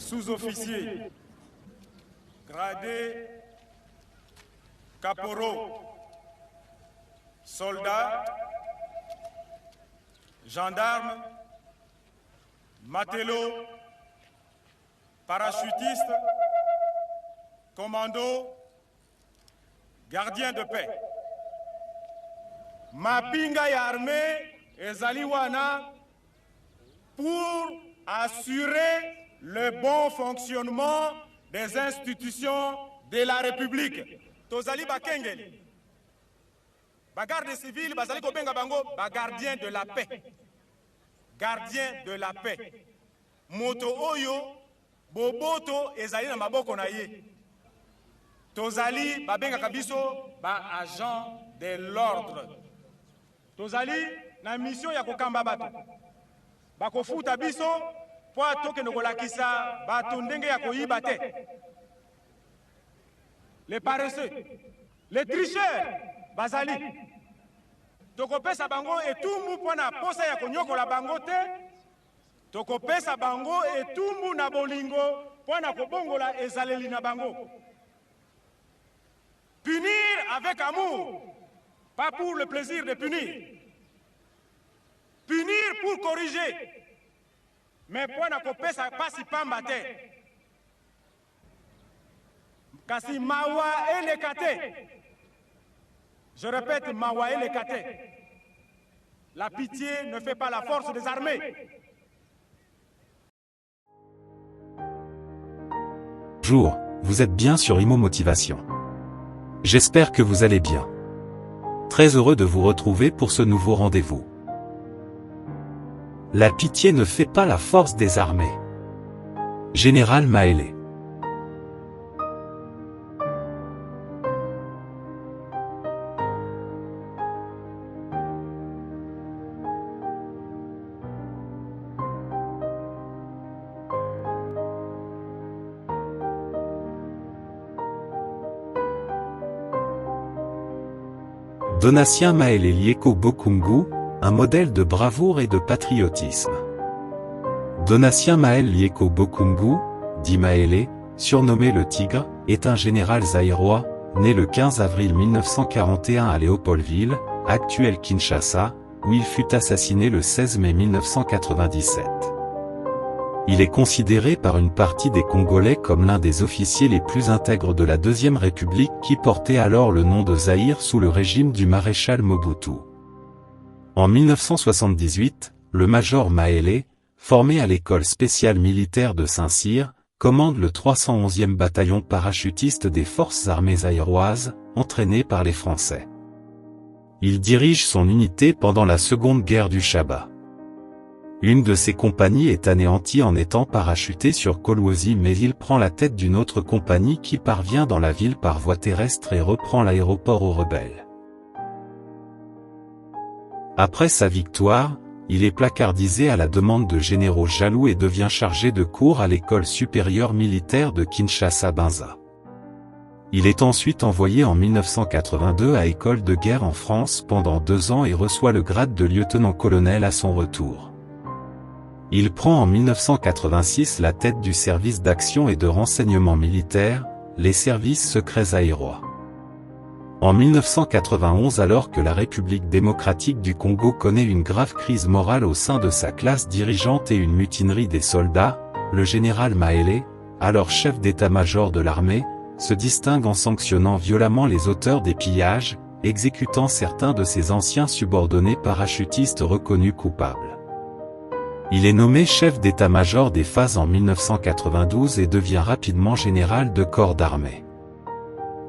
sous-officiers, gradés, caporaux, soldats, gendarmes, matelots, parachutistes, commandos, gardiens de paix. Mapinga ya armée ezali wana pour assurer le bon fonctionnement des institutions de la République. Tozali bakengeli. Bagarde civile, bazali kobenga bango bagardien de la paix. Gardien de la paix. Moto oyo boboto ezali na maboko na ye. Tozali babenga kabiso ba agent de l'ordre. Tozali na mission ya kokamba bato. Bakofuta biso po atoke nokolakisa bato ndenge ya koyiba te. Les paresseux, les tricheurs, bazali. Tokopesa bango etumbu pona posa ya konyokola bango te. Tokopesa bango etumbu na bolingo pona kobongola ezaleli na bango. Punir avec amour, pas pour le plaisir de punir. Punir pour corriger, mais pona kopesa pasi pamba te. Kasi mawa elekate. Je répète, mawa elekate. La pitié ne fait pas la force des armées. Bonjour, vous êtes bien sur Imo Motivation. J'espère que vous allez bien. Très heureux de vous retrouver pour ce nouveau rendez-vous. La pitié ne fait pas la force des armées. Général Maélé. Donatien Maélé Lieko Bokungu, un modèle de bravoure et de patriotisme. Donatien Maélé Lieko Bokungu, dit Maélé, surnommé le Tigre, est un général zaïrois, né le 15 avril 1941 à Léopoldville, actuel Kinshasa, où il fut assassiné le 16 mai 1997. Il est considéré par une partie des Congolais comme l'un des officiers les plus intègres de la Deuxième République qui portait alors le nom de Zaïre sous le régime du maréchal Mobutu. En 1978, le major Maélé, formé à l'école spéciale militaire de Saint-Cyr, commande le 311e bataillon parachutiste des forces armées zaïroises, entraîné par les Français. Il dirige son unité pendant la Seconde Guerre du Chaba. Une de ses compagnies est anéantie en étant parachutée sur Kolwezi, mais il prend la tête d'une autre compagnie qui parvient dans la ville par voie terrestre et reprend l'aéroport aux rebelles. Après sa victoire, il est placardisé à la demande de généraux jaloux et devient chargé de cours à l'école supérieure militaire de Kinshasa-Benza. Il est ensuite envoyé en 1982 à école de guerre en France pendant 2 ans et reçoit le grade de lieutenant-colonel à son retour. Il prend en 1986 la tête du service d'action et de renseignement militaire, les services secrets zaïrois. En 1991, alors que la République démocratique du Congo connaît une grave crise morale au sein de sa classe dirigeante et une mutinerie des soldats, le général Maélé, alors chef d'état-major de l'armée, se distingue en sanctionnant violemment les auteurs des pillages, exécutant certains de ses anciens subordonnés parachutistes reconnus coupables. Il est nommé chef d'état-major des phases en 1992 et devient rapidement général de corps d'armée.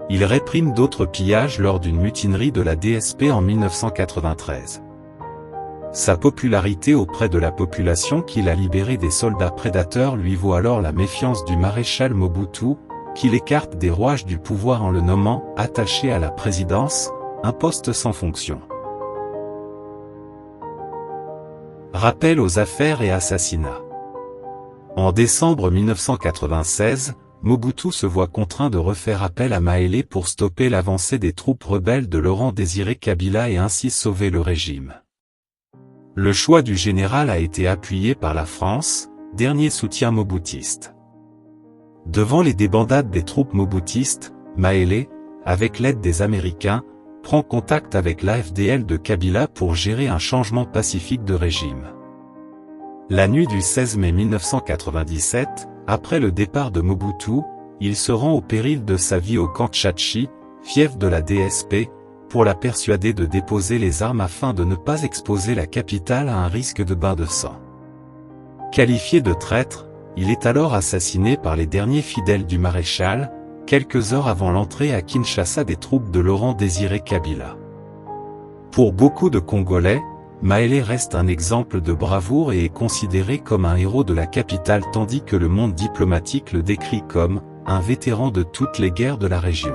Il réprime d'autres pillages lors d'une mutinerie de la DSP en 1993. Sa popularité auprès de la population qu'il a libérée des soldats prédateurs lui vaut alors la méfiance du maréchal Mobutu, qui l'écarte des rouages du pouvoir en le nommant attaché à la présidence, un poste sans fonction. Rappel aux affaires et assassinats. En décembre 1996, Mobutu se voit contraint de refaire appel à Maélé pour stopper l'avancée des troupes rebelles de Laurent-Désiré Kabila et ainsi sauver le régime. Le choix du général a été appuyé par la France, dernier soutien mobutiste. Devant les débandades des troupes mobutistes, Maélé, avec l'aide des Américains, prend contact avec l'AFDL de Kabila pour gérer un changement pacifique de régime. La nuit du 16 mai 1997, après le départ de Mobutu, il se rend au péril de sa vie au camp Tchatchi, fief de la DSP, pour la persuader de déposer les armes afin de ne pas exposer la capitale à un risque de bain de sang. Qualifié de traître, il est alors assassiné par les derniers fidèles du maréchal, quelques heures avant l'entrée à Kinshasa des troupes de Laurent-Désiré Kabila. Pour beaucoup de Congolais, Maélé reste un exemple de bravoure et est considéré comme un héros de la capitale tandis que le monde diplomatique le décrit comme un vétéran de toutes les guerres de la région.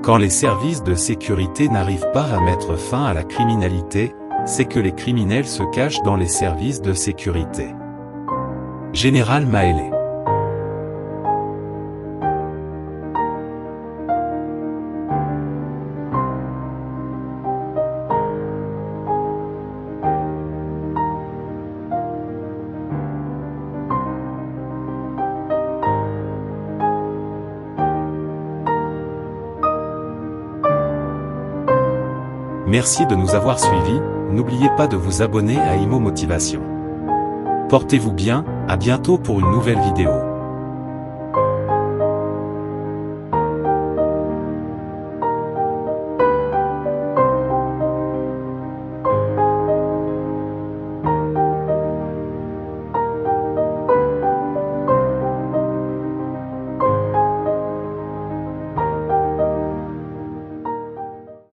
Quand les services de sécurité n'arrivent pas à mettre fin à la criminalité, c'est que les criminels se cachent dans les services de sécurité. Général Maélé. Merci de nous avoir suivis, n'oubliez pas de vous abonner à Imo Motivation. Portez-vous bien, à bientôt pour une nouvelle vidéo.